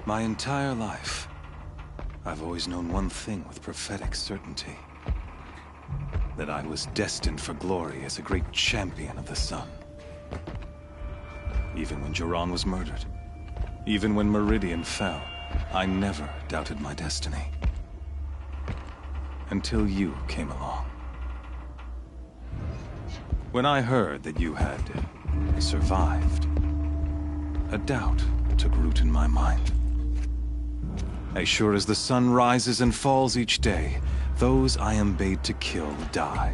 My entire life, I've always known one thing with prophetic certainty. That I was destined for glory as a great champion of the sun. Even when Jiran was murdered, even when Meridian fell, I never doubted my destiny. Until you came along. When I heard that you had survived, a doubt took root in my mind. As sure as the sun rises and falls each day, those I am bade to kill die.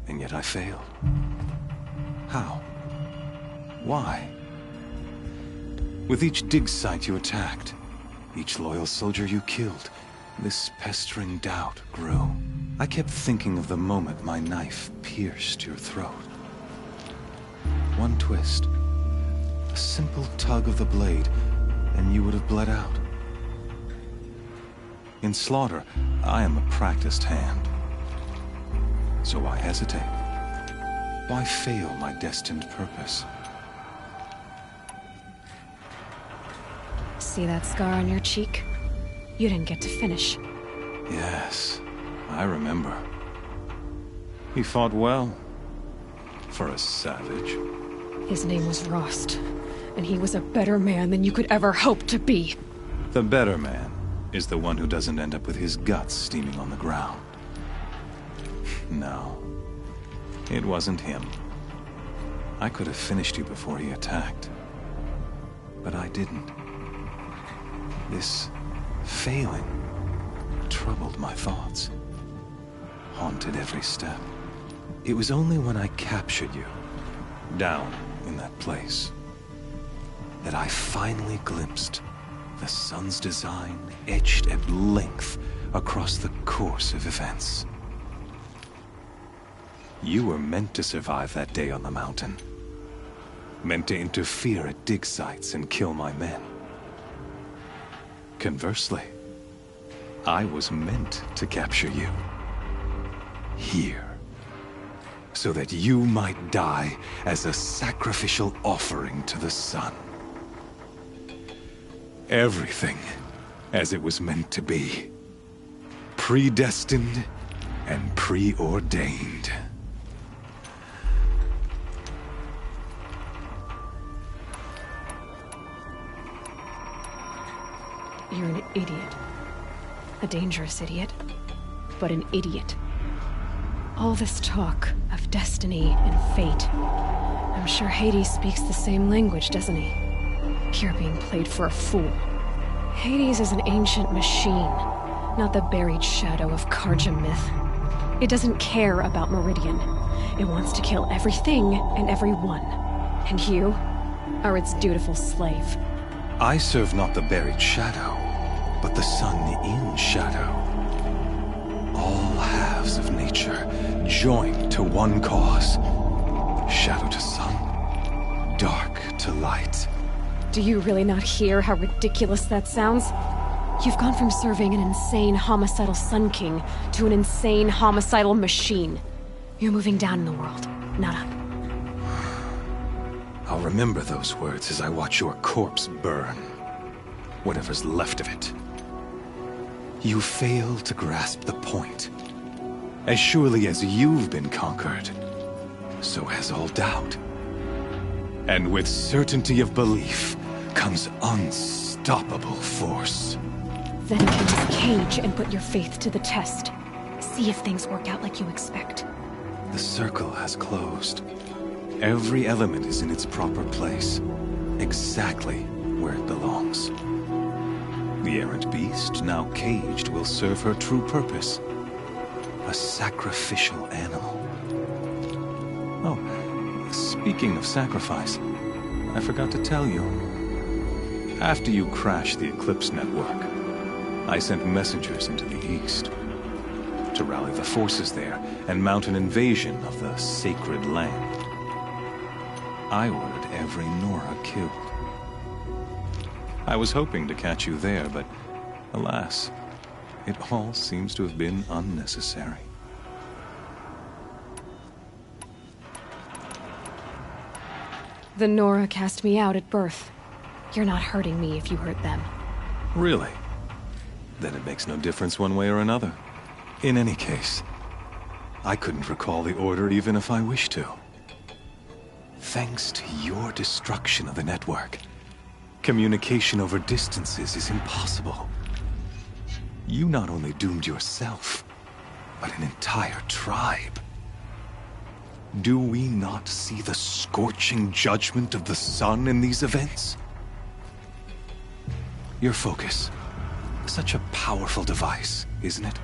And yet I failed. How? Why? With each dig site you attacked, each loyal soldier you killed, this pestering doubt grew. I kept thinking of the moment my knife pierced your throat. One twist, a simple tug of the blade, and you would have bled out. In slaughter, I am a practiced hand. So why hesitate? Why fail my destined purpose? See that scar on your cheek? You didn't get to finish. Yes, I remember. He fought well. For a savage. His name was Rost, and he was a better man than you could ever hope to be. The better man is the one who doesn't end up with his guts steaming on the ground. No, it wasn't him. I could have finished you before he attacked. But I didn't. This failing troubled my thoughts, haunted every step. It was only when I captured you, down in that place, that I finally glimpsed the sun's design etched at length across the course of events. You were meant to survive that day on the mountain. Meant to interfere at dig sites and kill my men. Conversely, I was meant to capture you. Here. So that you might die as a sacrificial offering to the sun. Everything as it was meant to be. Predestined and preordained. You're an idiot. A dangerous idiot, but an idiot. All this talk of destiny and fate. I'm sure Hades speaks the same language, doesn't he? You're being played for a fool. Hades is an ancient machine, not the buried shadow of Karja myth. It doesn't care about Meridian. It wants to kill everything and everyone. And you are its dutiful slave. I serve not the buried shadow, but the sun in shadow. All halves of nature joined to one cause. Shadow to sun, dark to light. Do you really not hear how ridiculous that sounds? You've gone from serving an insane homicidal Sun King to an insane homicidal machine. You're moving down in the world, not up. I'll remember those words as I watch your corpse burn. Whatever's left of it. You fail to grasp the point. As surely as you've been conquered, so has all doubt. And with certainty of belief comes unstoppable force. Then get in this cage and put your faith to the test. See if things work out like you expect. The circle has closed. Every element is in its proper place, exactly where it belongs. The errant beast, now caged, will serve her true purpose. A sacrificial animal. Oh, speaking of sacrifice, I forgot to tell you. After you crashed the Eclipse network, I sent messengers into the east to rally the forces there and mount an invasion of the sacred land. I ordered every Nora killed. I was hoping to catch you there, but alas, it all seems to have been unnecessary. The Nora cast me out at birth. You're not hurting me if you hurt them. Really? Then it makes no difference one way or another. In any case, I couldn't recall the order even if I wished to. Thanks to your destruction of the network, communication over distances is impossible. You not only doomed yourself, but an entire tribe. Do we not see the scorching judgment of the sun in these events? Your focus. Such a powerful device, isn't it?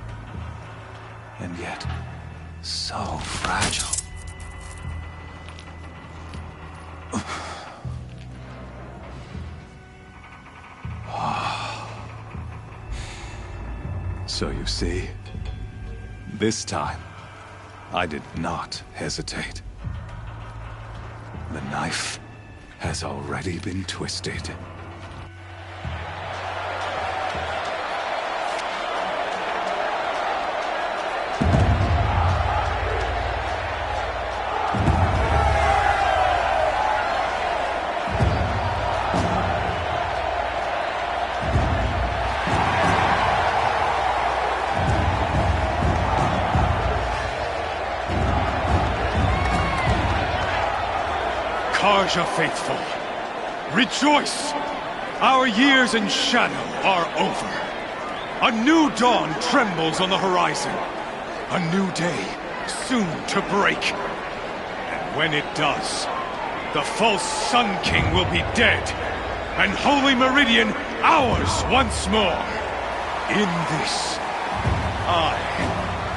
And yet, so fragile. So you see, this time, I did not hesitate. The knife has already been twisted. Karja faithful, rejoice! Our years in shadow are over. A new dawn trembles on the horizon. A new day soon to break. And when it does, the false Sun King will be dead, and Holy Meridian ours once more. In this, I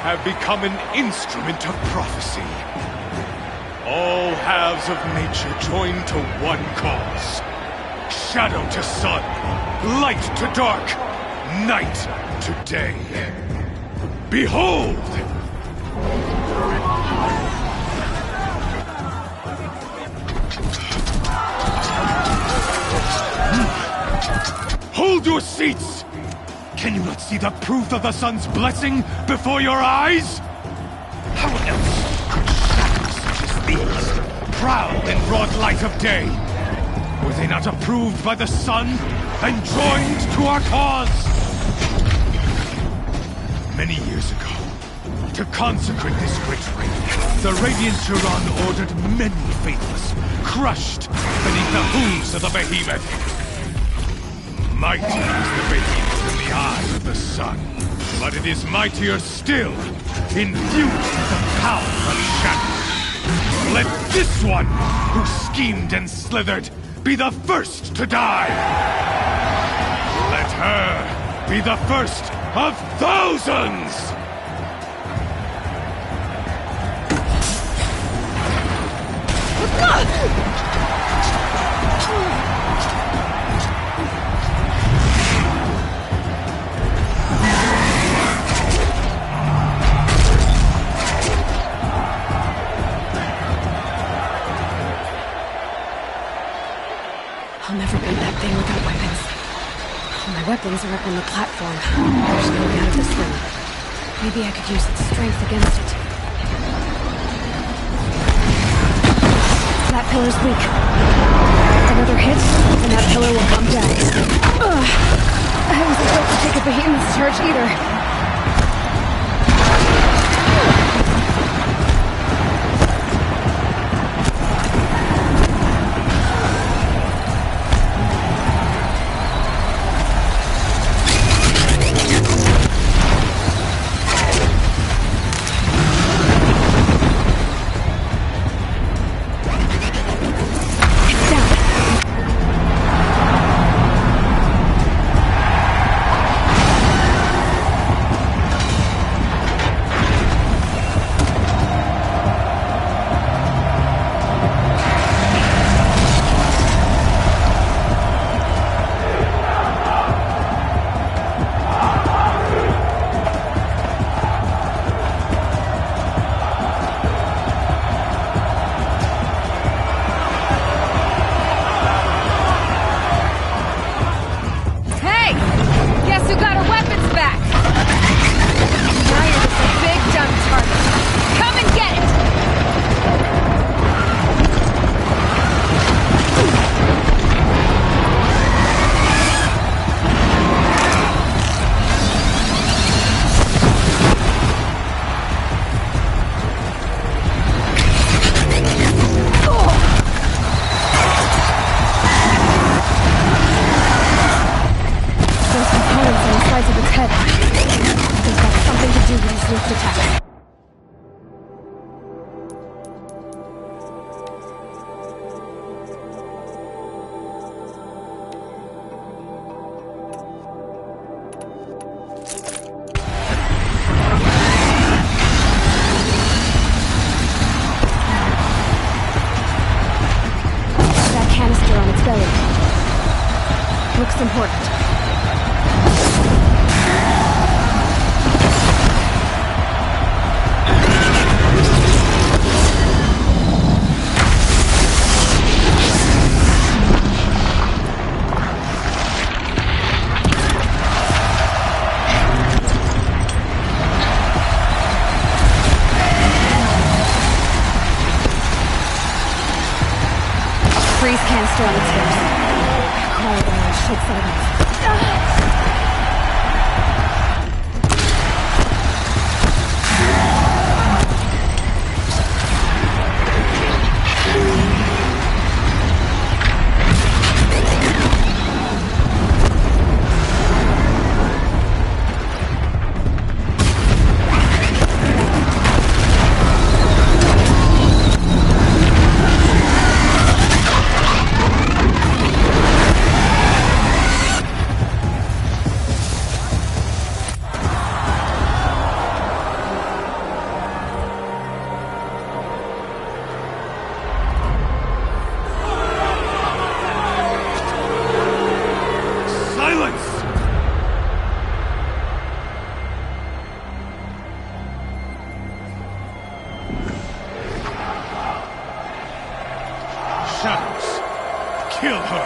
have become an instrument of prophecy. All halves of nature join to one cause. Shadow to sun, light to dark, night to day. Behold! Hold your seats! Can you not see the proof of the sun's blessing before your eyes? How else could shadows such as these prowl in broad light of day? Were they not approved by the sun and joined to our cause? Many years ago, to consecrate this great ring, the Radiant Turan ordered many faithless, crushed beneath the hooves of the behemoth. Mighty is the behemoth in the eye of the sun, but it is mightier still, infused with the power of shadow. Let this one, who schemed and slithered, be the first to die! Let her be the first of thousands! I'll never beat that thing without weapons. My weapons are up on the platform. There's no way out of this room. Maybe I could use its strength against it. That pillar's weak. Another hit, and that pillar will come down. Ugh. I wasn't built to take a behemoth's charge either. it, Silence. Shadows, kill her!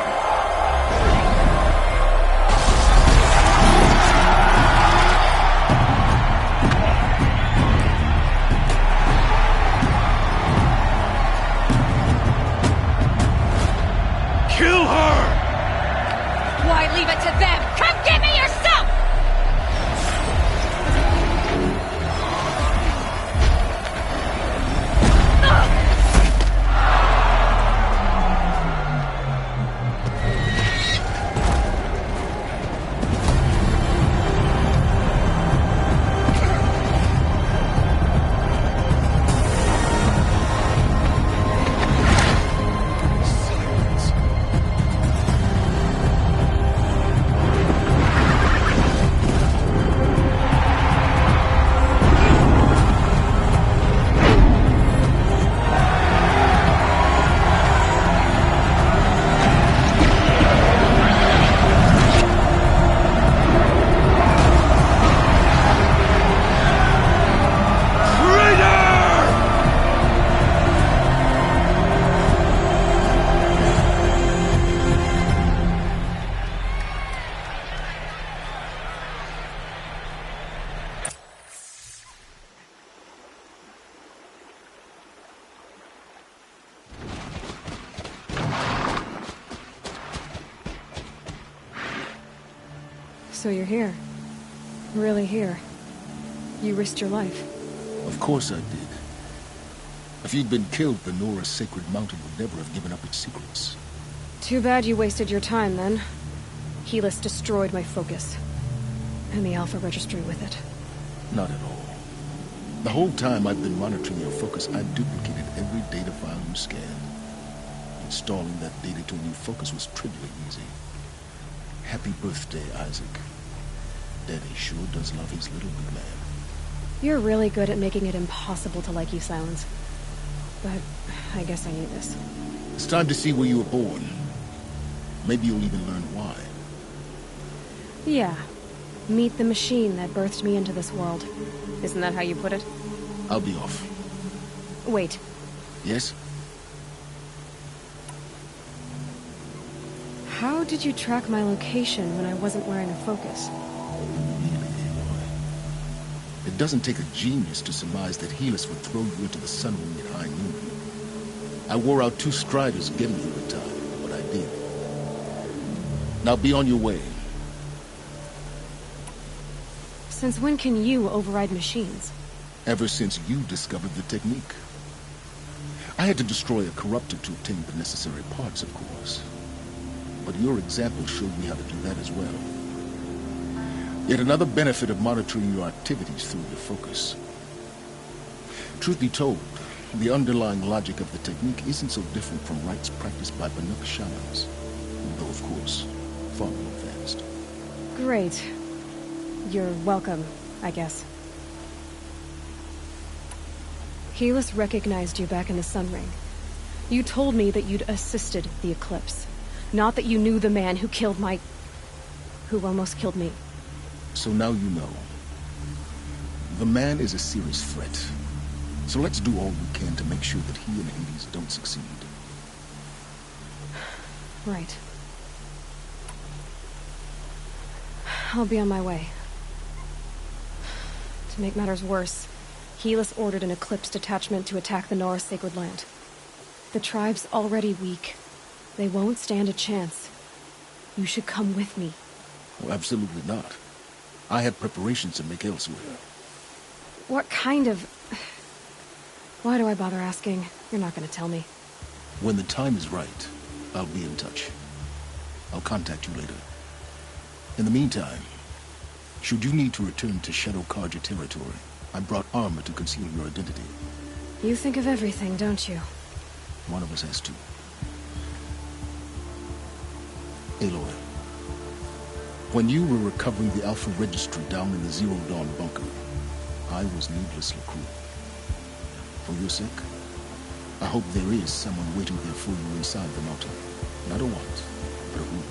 Kill her! Why leave it to them? Come get me yourself! So you're here. Really here. You risked your life. Of course I did. If you'd been killed, the Nora's sacred mountain would never have given up its secrets. Too bad you wasted your time, then. Helis destroyed my focus. And the Alpha Registry with it. Not at all. The whole time I've been monitoring your focus, I've duplicated every data file you scanned. Installing that data to a new focus was trivially easy. Happy birthday, Isaac. Daddy sure does love his little big man. You're really good at making it impossible to like you, Silence. But I guess I need this. It's time to see where you were born. Maybe you'll even learn why. Yeah. Meet the machine that birthed me into this world. Isn't that how you put it? I'll be off. Wait. Yes? How did you track my location when I wasn't wearing a focus? Really, Aloy? It doesn't take a genius to surmise that Helis would throw you into the sunring at high noon. I wore out 2 striders getting you in time, but I did. Now be on your way. Since when can you override machines? Ever since you discovered the technique. I had to destroy a corruptor to obtain the necessary parts, of course. But your example showed me how to do that as well. Yet another benefit of monitoring your activities through your focus. Truth be told, the underlying logic of the technique isn't so different from rites practiced by Banuk shamans, though of course, far more advanced. Great. You're welcome, I guess. Helis recognized you back in the sunring. You told me that you'd assisted the eclipse. Not that you knew the man who killed my... who almost killed me. So now you know. The man is a serious threat. So let's do all we can to make sure that he and Hades don't succeed. Right. I'll be on my way. To make matters worse, Helis ordered an eclipse detachment to attack the Nora sacred land. The tribe's already weak. They won't stand a chance. You should come with me. Well, absolutely not. I have preparations to make elsewhere. What kind of... Why do I bother asking? You're not gonna tell me. When the time is right, I'll be in touch. I'll contact you later. In the meantime, should you need to return to Shadow Karja territory, I brought armor to conceal your identity. You think of everything, don't you? One of us has to. Aloy, when you were recovering the Alpha Registry down in the Zero Dawn bunker, I was needlessly cruel. For your sake, I hope there is someone waiting there for you inside the mountain. Not a want, but a who.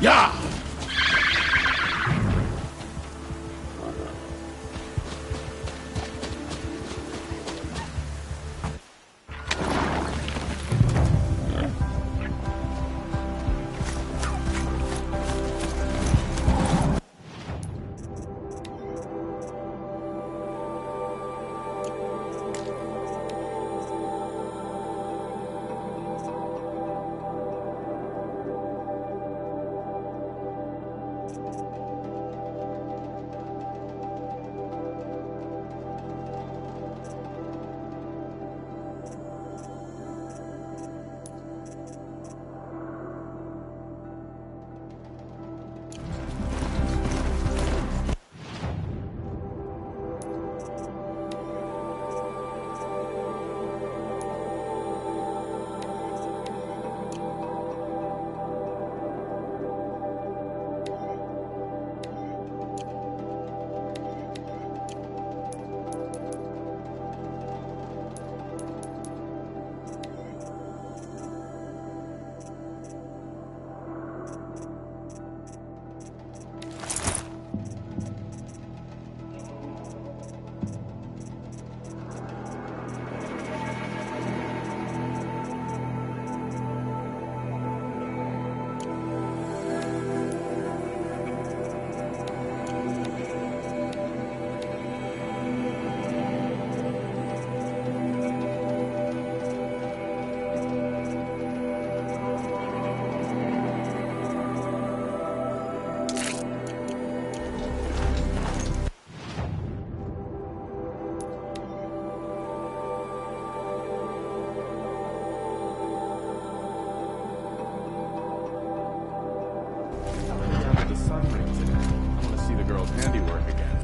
Yeah! The sunring today. I want to see the girl's handiwork again.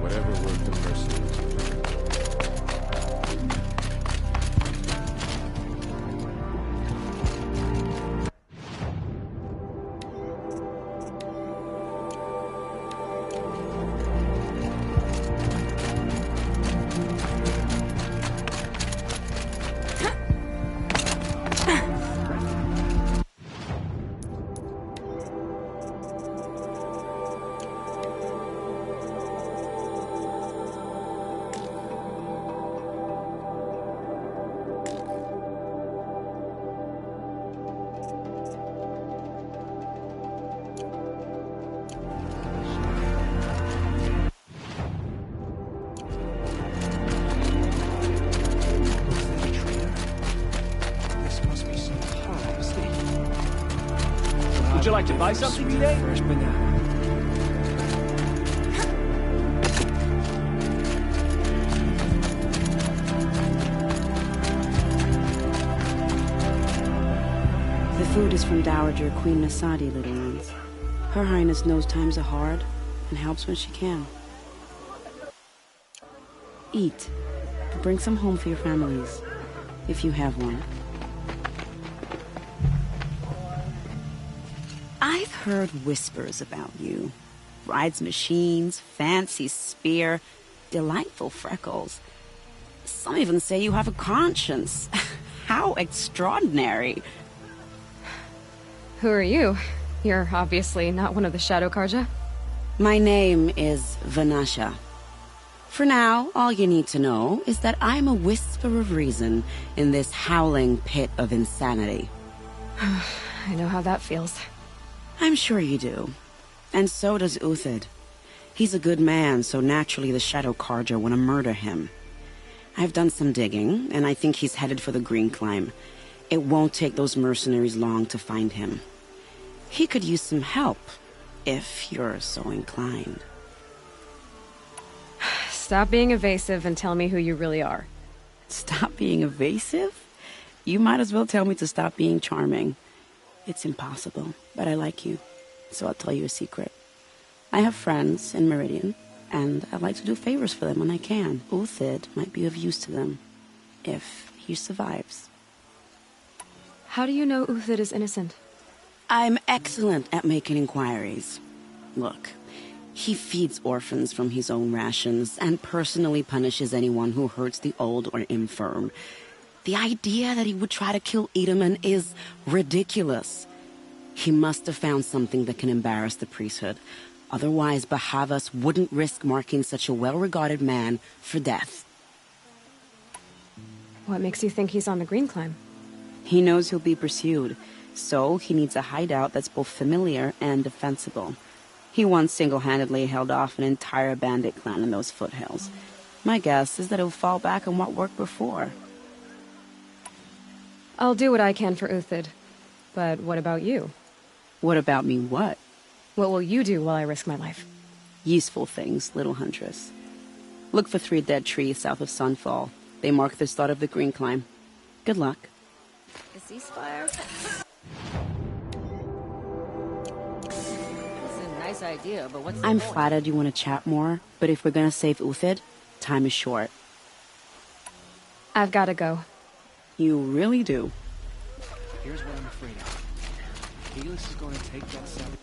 Whatever worked the mercenaries. Would you like to buy something today? Fresh banana. The food is from Dowager Queen Nasadi, little ones. Her Highness knows times are hard and helps when she can. Eat, but bring some home for your families, if you have one. I've heard whispers about you. Rides machines, fancy spear, delightful freckles. Some even say you have a conscience. How extraordinary. Who are you? You're obviously not one of the Shadow Karja. My name is Vanasha. For now, all you need to know is that I'm a whisper of reason in this howling pit of insanity. I know how that feels. I'm sure you do. And so does Uthid. He's a good man, so naturally the Shadow Karja want to murder him. I've done some digging, and I think he's headed for the Green Climb. It won't take those mercenaries long to find him. He could use some help, if you're so inclined. Stop being evasive and tell me who you really are. Stop being evasive? You might as well tell me to stop being charming. It's impossible, but I like you, so I'll tell you a secret. I have friends in Meridian, and I like to do favors for them when I can. Uthid might be of use to them, if he survives. How do you know Uthid is innocent? I'm excellent at making inquiries. Look, he feeds orphans from his own rations and personally punishes anyone who hurts the old or infirm. The idea that he would try to kill Edelman is ridiculous. He must have found something that can embarrass the priesthood. Otherwise, Bahavas wouldn't risk marking such a well-regarded man for death. What makes you think he's on the Green Climb? He knows he'll be pursued, so he needs a hideout that's both familiar and defensible. He once single-handedly held off an entire bandit clan in those foothills. My guess is that he'll fall back on what worked before. I'll do what I can for Uthid. But what about you? What about me what? What will you do while I risk my life? Useful things, little huntress. Look for 3 dead trees south of Sunfall. They mark the start of the Green Climb. Good luck. A ceasefire? It's a nice idea, but what's the I'm point? flattered you want to chat more, but if we're gonna save Uthid, time is short. I've gotta go. You really do. Here's what I'm afraid of. Helis is going to take that seven.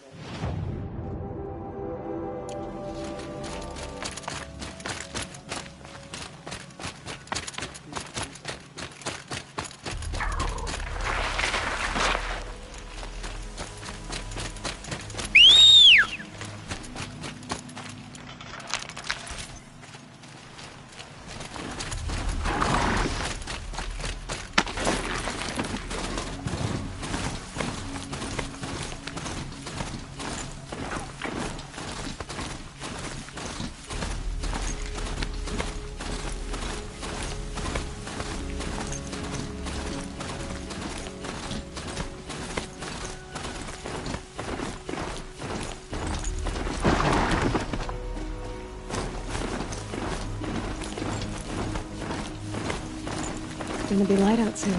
It's gonna be light out soon.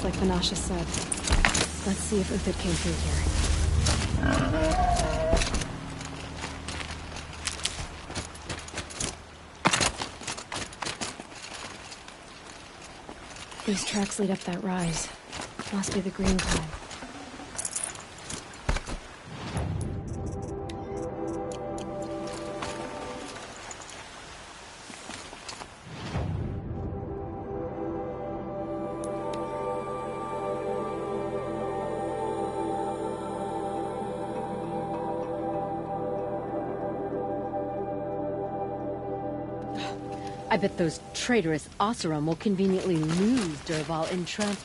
Like Vanasha said. Let's see if Uthid came through here. These tracks lead up that rise. Must be the Green Climb. I bet those traitorous Oseram will conveniently lose Derval in trans...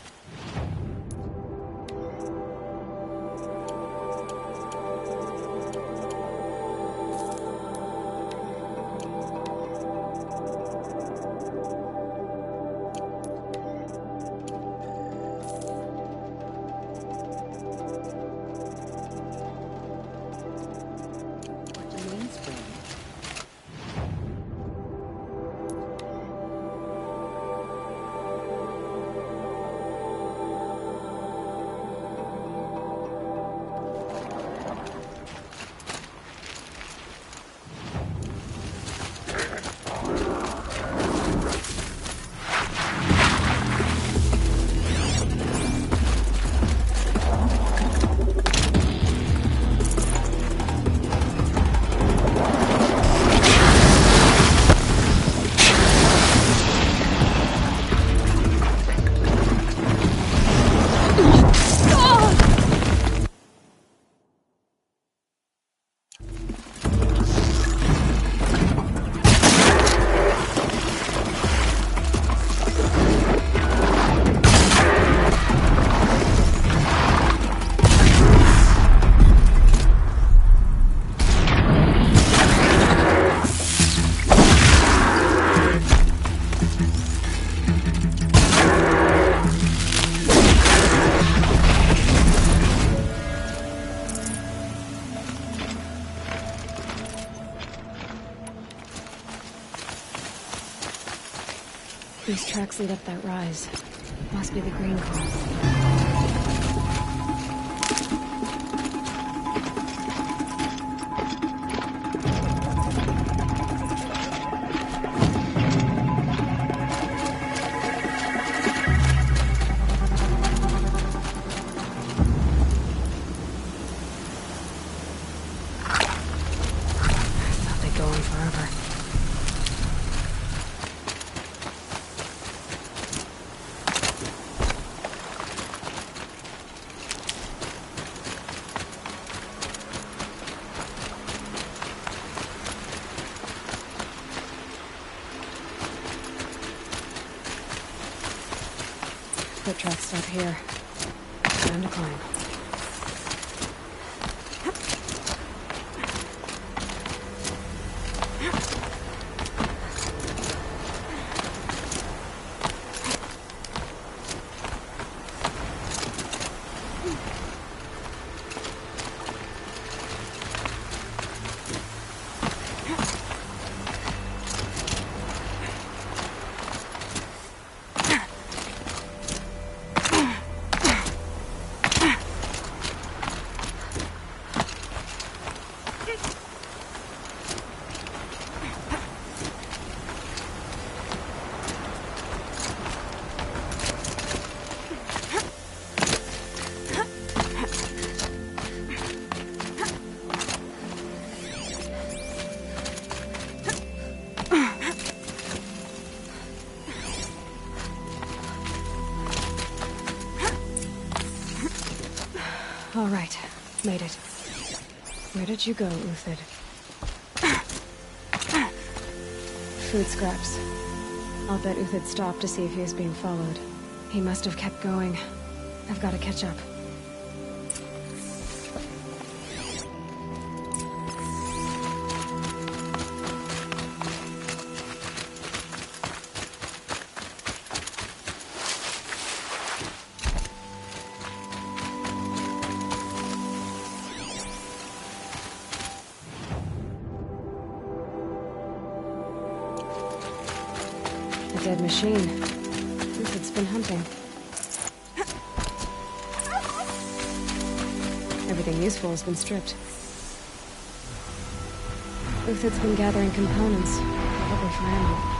These tracks lead up that rise. Must be the green cloth. Thought they'd go on forever. Foot tracks stop here. Time to climb. All right, made it. Where did you go, Uthid? Food scraps. I'll bet Uthid stopped to see if he was being followed. He must have kept going. I've got to catch up. A dead machine. Uthid's been hunting. Everything useful has been stripped. Uthid's been gathering components, probably for ammo.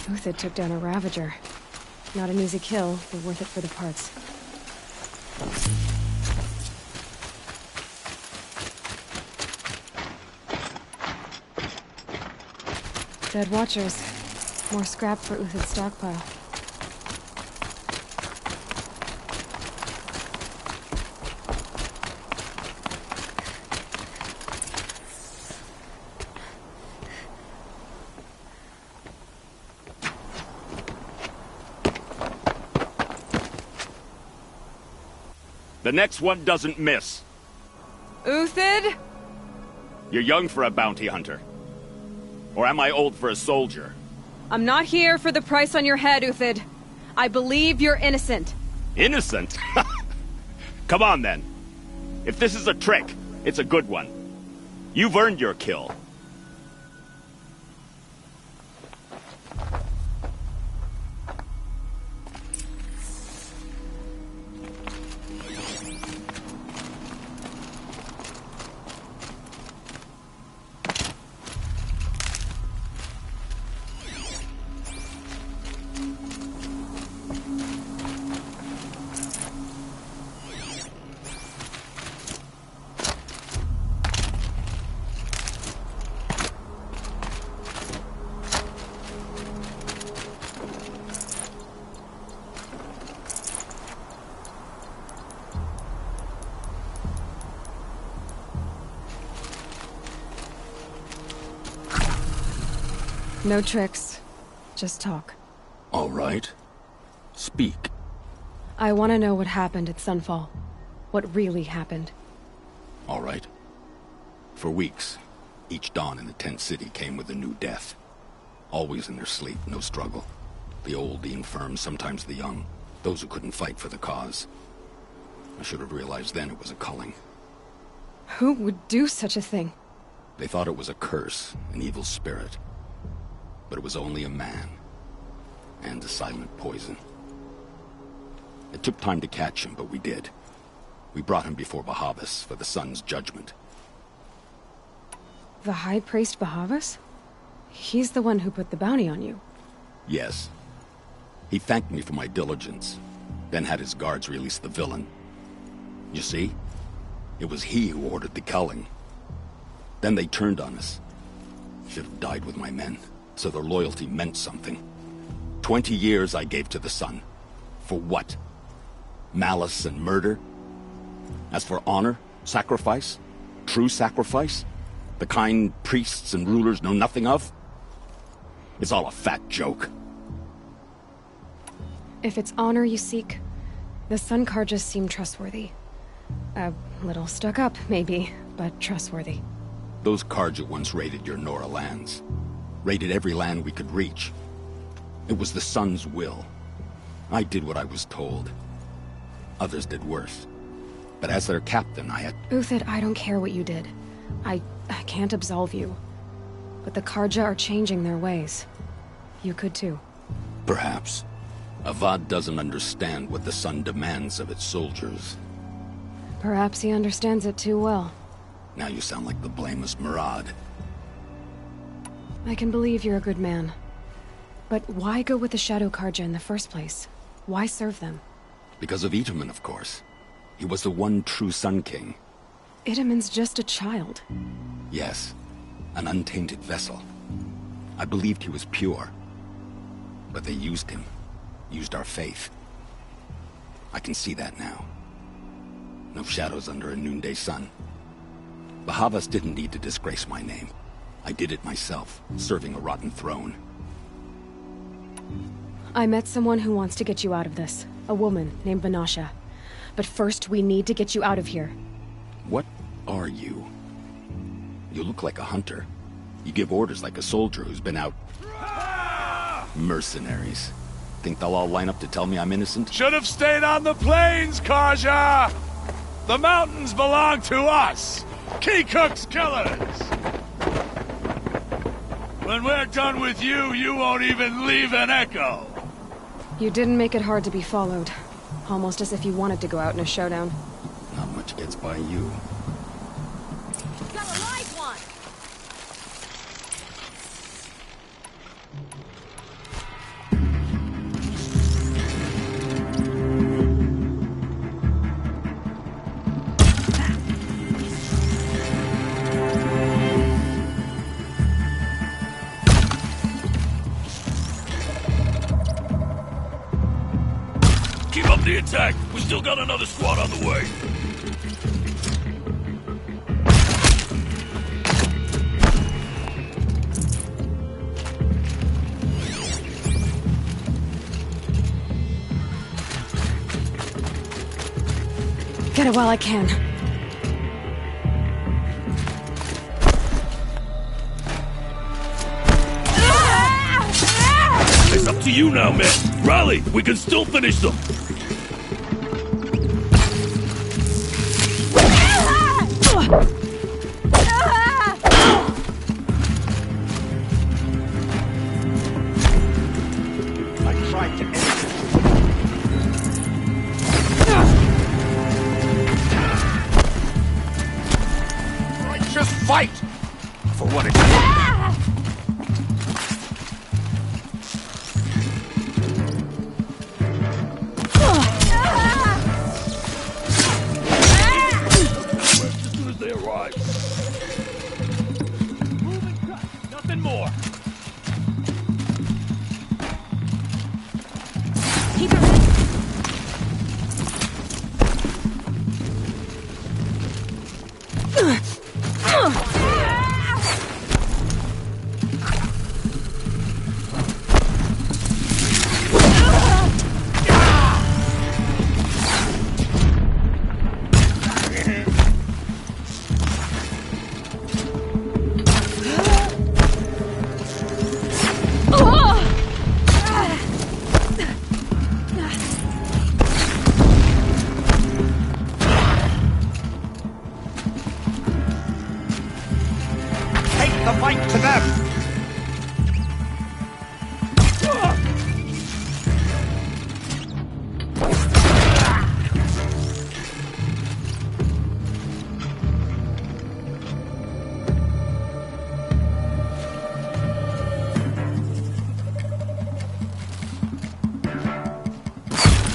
Uthid took down a Ravager. Not an easy kill, but worth it for the parts. Dead Watchers. More scrap for Uthid's stockpile. The next one doesn't miss. Uthid? You're young for a bounty hunter. Or am I old for a soldier? I'm not here for the price on your head, Uthid. I believe you're innocent. Innocent? Come on, then. If this is a trick, it's a good one. You've earned your kill. No tricks. Just talk. All right. Speak. I want to know what happened at Sunfall. What really happened. All right. For weeks, each dawn in the tent city came with a new death. Always in their sleep, no struggle. The old, the infirm, sometimes the young. Those who couldn't fight for the cause. I should have realized then it was a culling. Who would do such a thing? They thought it was a curse, an evil spirit. But it was only a man. And a silent poison. It took time to catch him, but we did. We brought him before Bahavas for the sun's judgment. The High Priest Bahavas? He's the one who put the bounty on you. Yes. He thanked me for my diligence, then had his guards release the villain. You see? It was he who ordered the culling. Then they turned on us. Should have died with my men, so their loyalty meant something. 20 years I gave to the sun. For what? Malice and murder? As for honor, sacrifice, true sacrifice, the kind priests and rulers know nothing of? It's all a fat joke. If it's honor you seek, the Sun Karjas seem trustworthy. A little stuck up, maybe, but trustworthy. Those Karja once raided your Nora lands. Raided every land we could reach. It was the Sun's will. I did what I was told. Others did worse. But as their captain, I had... Uthid, I don't care what you did. I can't absolve you. But the Karja are changing their ways. You could too. Perhaps. Avad doesn't understand what the Sun demands of its soldiers. Perhaps he understands it too well. Now you sound like the blameless Murad. I can believe you're a good man. But why go with the Shadow Karja in the first place? Why serve them? Because of Itaman, of course. He was the one true Sun King. Itaman's just a child. Yes. An untainted vessel. I believed he was pure. But they used him. Used our faith. I can see that now. No shadows under a noonday sun. Bahavas didn't need to disgrace my name. I did it myself, serving a rotten throne. I met someone who wants to get you out of this. A woman named Banasha. But first, we need to get you out of here. What are you? You look like a hunter. You give orders like a soldier who's been out... Mercenaries. Think they'll all line up to tell me I'm innocent? Should have stayed on the plains, Karja! The mountains belong to us! Keycook's killers! When we're done with you, you won't even leave an echo! You didn't make it hard to be followed. Almost as if you wanted to go out in a showdown. Not much gets by you. Got a live one! Stop the attack! We still got another squad on the way! Get it while I can. It's up to you now, man. Rally! We can still finish them! I tried to end it. Just fight! For what it's worth. As soon as they arrive. Move and cut. Nothing more. Keep your head. Take the fight to them!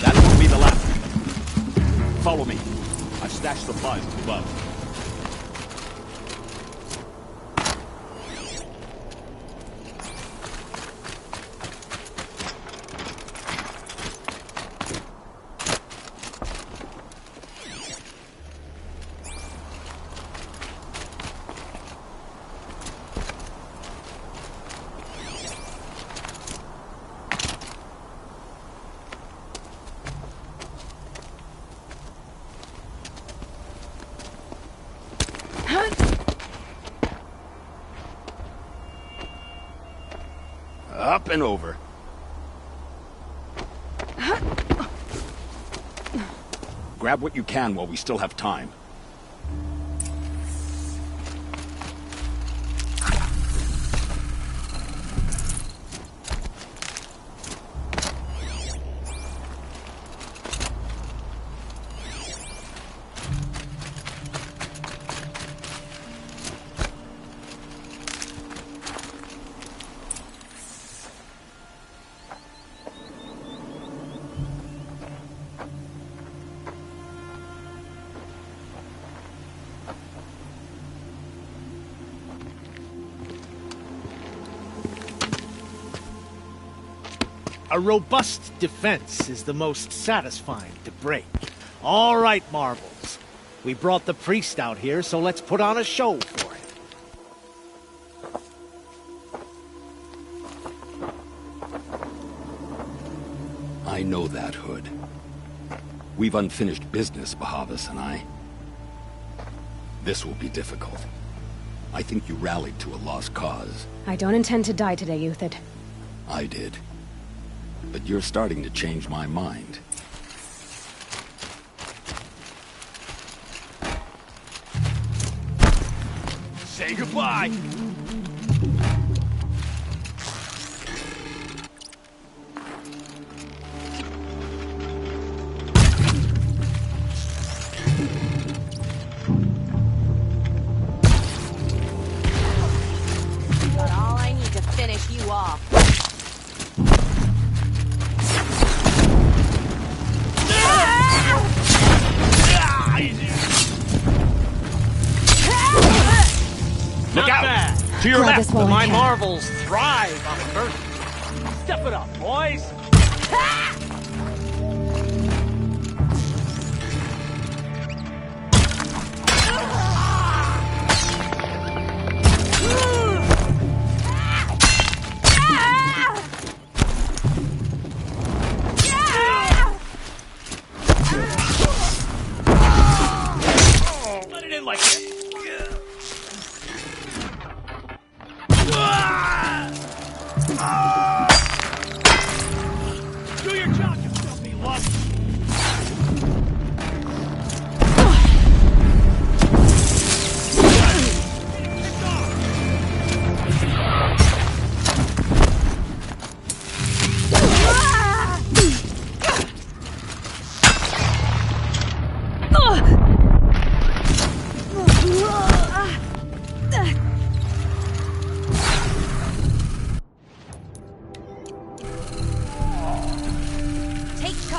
That will be the last. Follow me. I've stashed supplies above. Up and over. Grab what you can while we still have time. A robust defense is the most satisfying to break. All right, Marvels. We brought the priest out here, so let's put on a show for him. I know that, Hood. We've unfinished business, Bahavas and I. This will be difficult. I think you rallied to a lost cause. I don't intend to die today, Euthyd. I did. But you're starting to change my mind. Say goodbye! Got all I need to finish you off. Look out! Bad. To your Grab left! this while I My can. Marvels thrive on mercy. Step it up, boys!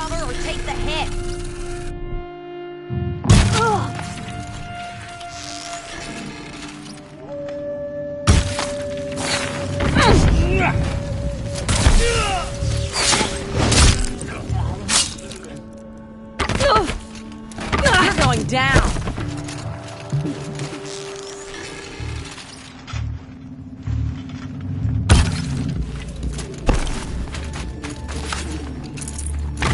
cover or take the hit. You're going down.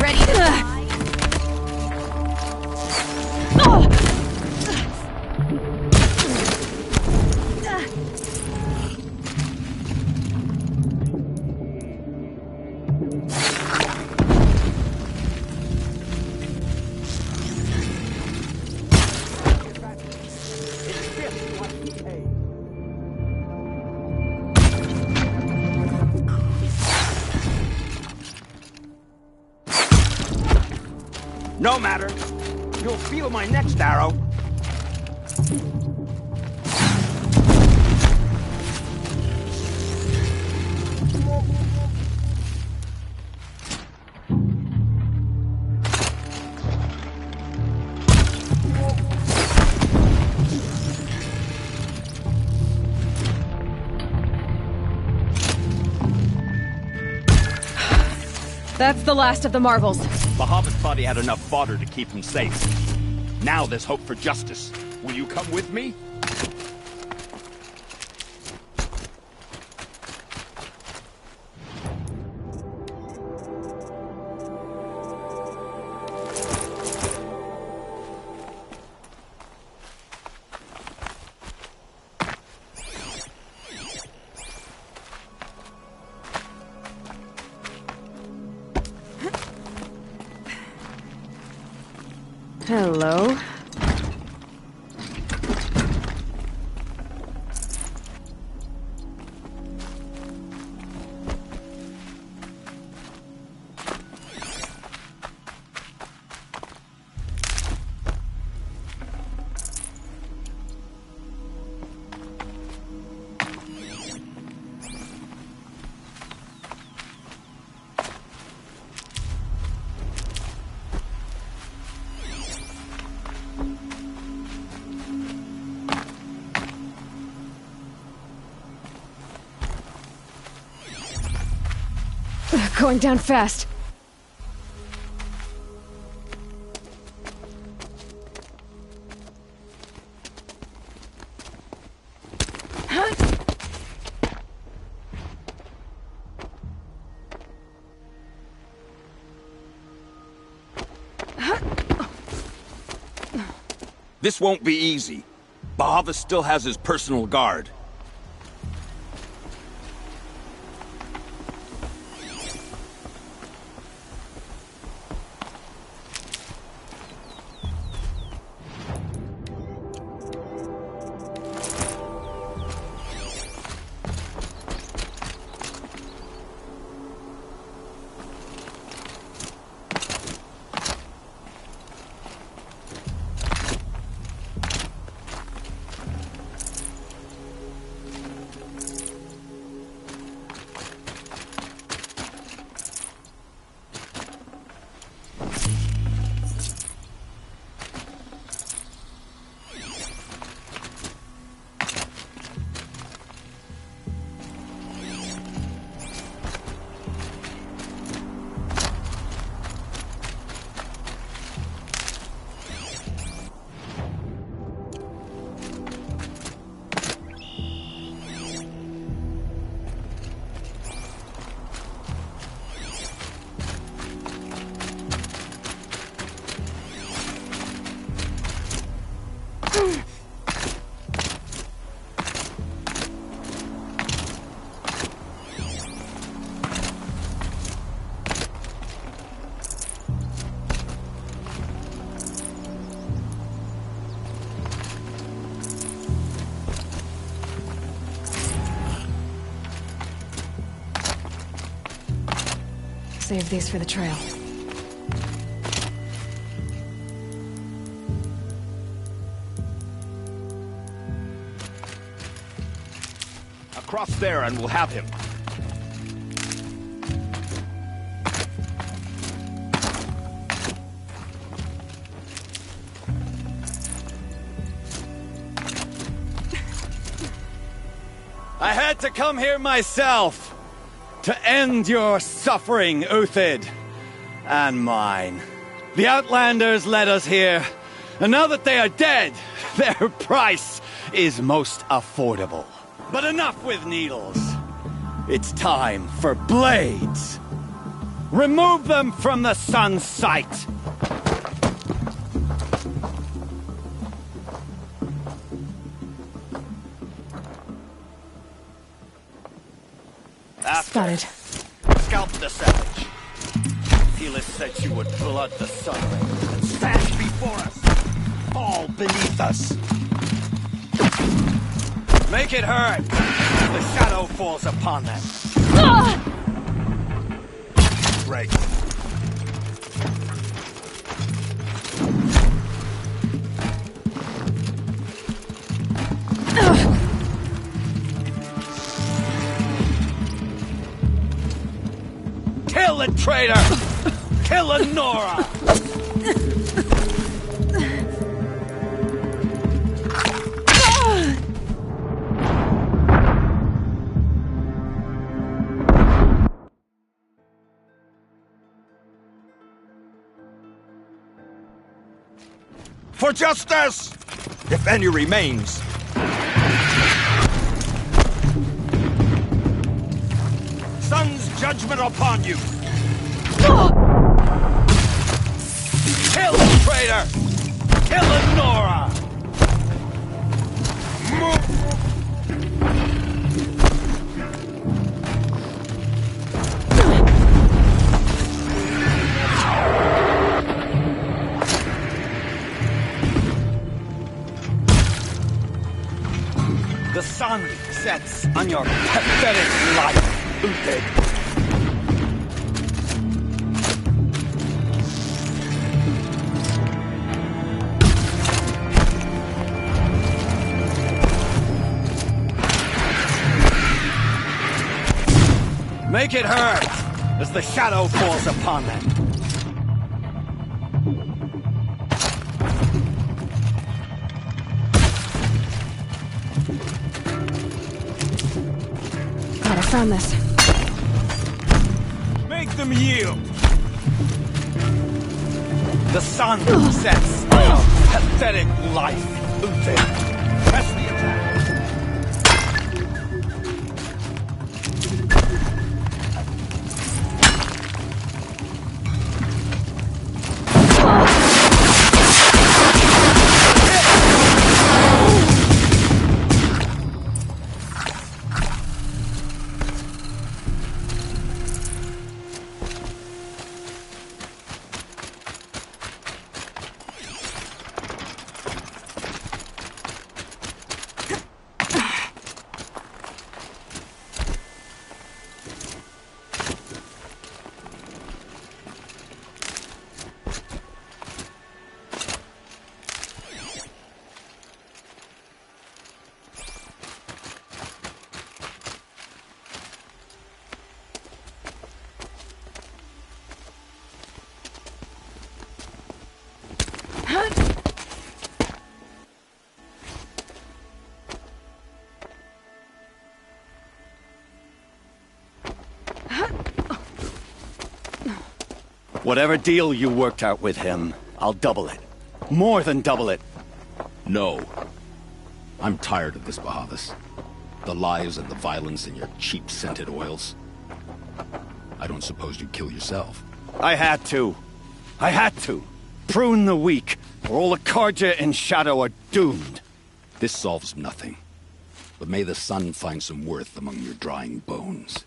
Ready to die? No matter. You'll feel my next arrow. That's the last of the marvels. Bahavas thought he had enough fodder to keep him safe. Now there's hope for justice. Will you come with me? Hello. Going down fast. This won't be easy. Bahavas still has his personal guard. Save these for the trail. Across there and we'll have him. I had to come here myself to end your suffering, Uthid, and mine. The Outlanders led us here, and now that they are dead, their price is most affordable. But enough with needles. It's time for blades. Remove them from the sun's sight. Spotted. Scalp the savage. Helis said you would blood the sunring and stand before us. Fall beneath us. Make it hurt. The shadow falls upon them. Right. Kill the traitor! Kill Nora! For justice! If any remains. Sun's judgment upon you! Kill the traitor! Kill Nora! The sun sets on your pathetic life, Uthid. Make it hurt as the shadow falls upon them. God, I found this. Make them yield. The sun sets on your pathetic life, Uthid. Press the attack. Whatever deal you worked out with him, I'll double it. More than double it. No. I'm tired of this, Bahavas. The lies and the violence and your cheap scented oils. I don't suppose you'd kill yourself. I had to. I had to. Prune the weak, or all the Karja in Shadow are doomed. This solves nothing. But may the sun find some worth among your drying bones.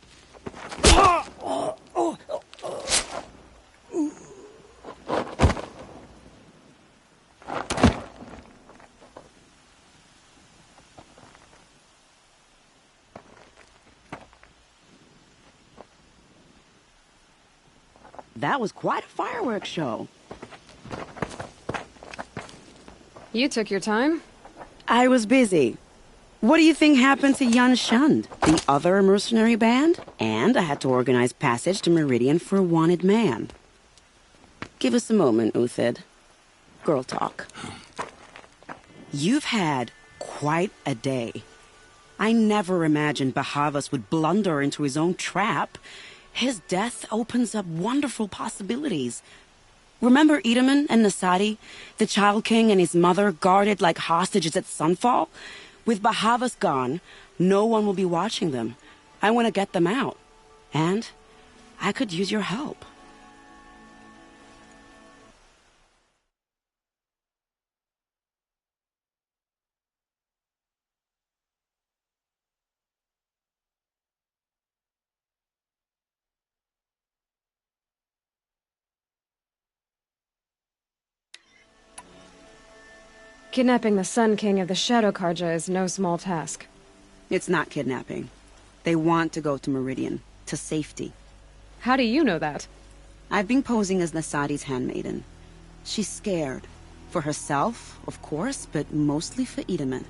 That was quite a fireworks show. You took your time? I was busy. What do you think happened to Yun Shund, the other mercenary band? And I had to organize passage to Meridian for a wanted man. Give us a moment, Uthid. Girl talk. You've had quite a day. I never imagined Bahavas would blunder into his own trap. His death opens up wonderful possibilities. Remember Edaman and Nasadi? The Child King and his mother guarded like hostages at sunfall? With Bahavas gone, no one will be watching them. I want to get them out. And I could use your help. Kidnapping the Sun King of the Shadow Karja is no small task. It's not kidnapping. They want to go to Meridian, to safety. How do you know that? I've been posing as Nasadi's handmaiden. She's scared. For herself, of course, but mostly for Edaman.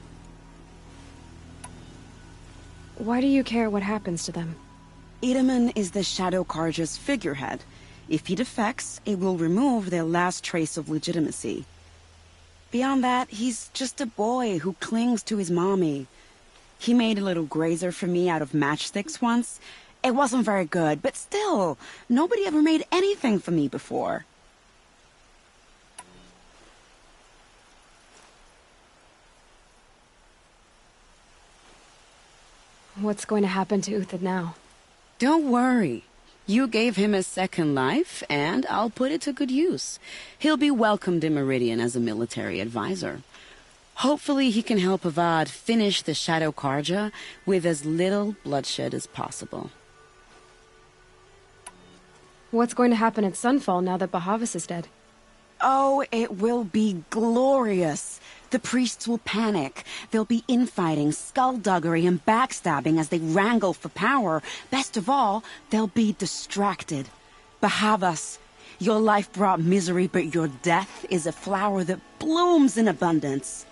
Why do you care what happens to them? Edaman is the Shadow Karja's figurehead. If he defects, it will remove their last trace of legitimacy. Beyond that, he's just a boy who clings to his mommy. He made a little grazer for me out of matchsticks once. It wasn't very good, but still, nobody ever made anything for me before. What's going to happen to Uthid now? Don't worry. You gave him a second life, and I'll put it to good use. He'll be welcomed in Meridian as a military advisor. Hopefully he can help Avad finish the Shadow Karja with as little bloodshed as possible. What's going to happen at Sunfall now that Bahavas is dead? Oh, it will be glorious. The priests will panic. There'll be infighting, skullduggery, and backstabbing as they wrangle for power. Best of all, they'll be distracted. Bahavas, your life brought misery, but your death is a flower that blooms in abundance.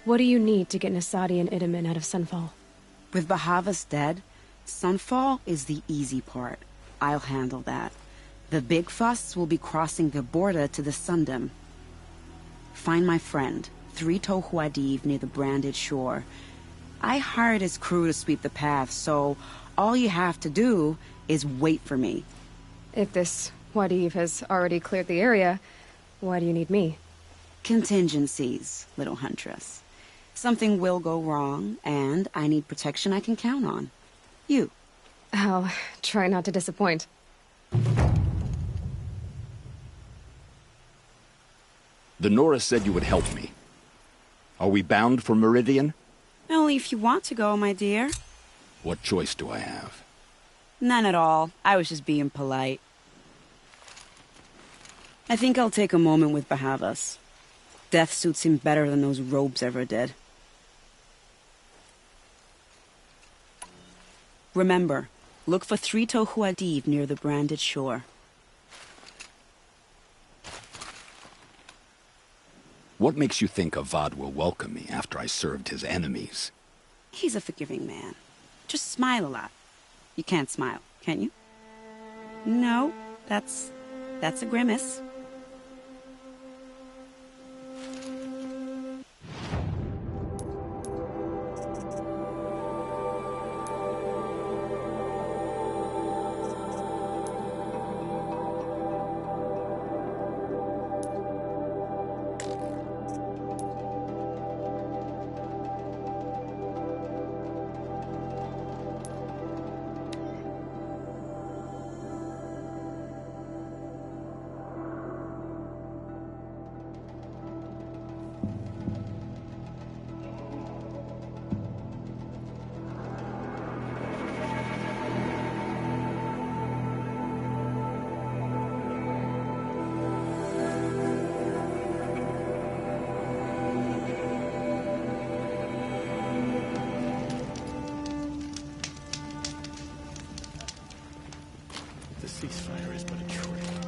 What do you need to get Nasadi and Edaman out of Sunfall? With Bahavas dead, Sunfall is the easy part. I'll handle that. The big fuss will be crossing the border to the Sundom. Find my friend, Traitor near the branded shore. I hired his crew to sweep the path, so all you have to do is wait for me. If this Wadiv has already cleared the area, why do you need me? Contingencies, little huntress. Something will go wrong, and I need protection I can count on. You. I'll try not to disappoint. The Nora said you would help me. Are we bound for Meridian? Only if you want to go, my dear. What choice do I have? None at all. I was just being polite. I think I'll take a moment with Bahavas. Death suits him better than those robes ever did. Remember, look for Traitor near the branded shore. What makes you think Avad will welcome me after I served his enemies? He's a forgiving man. Just smile a lot. You can't smile, can you? No, that's a grimace. The ceasefire is but a trick.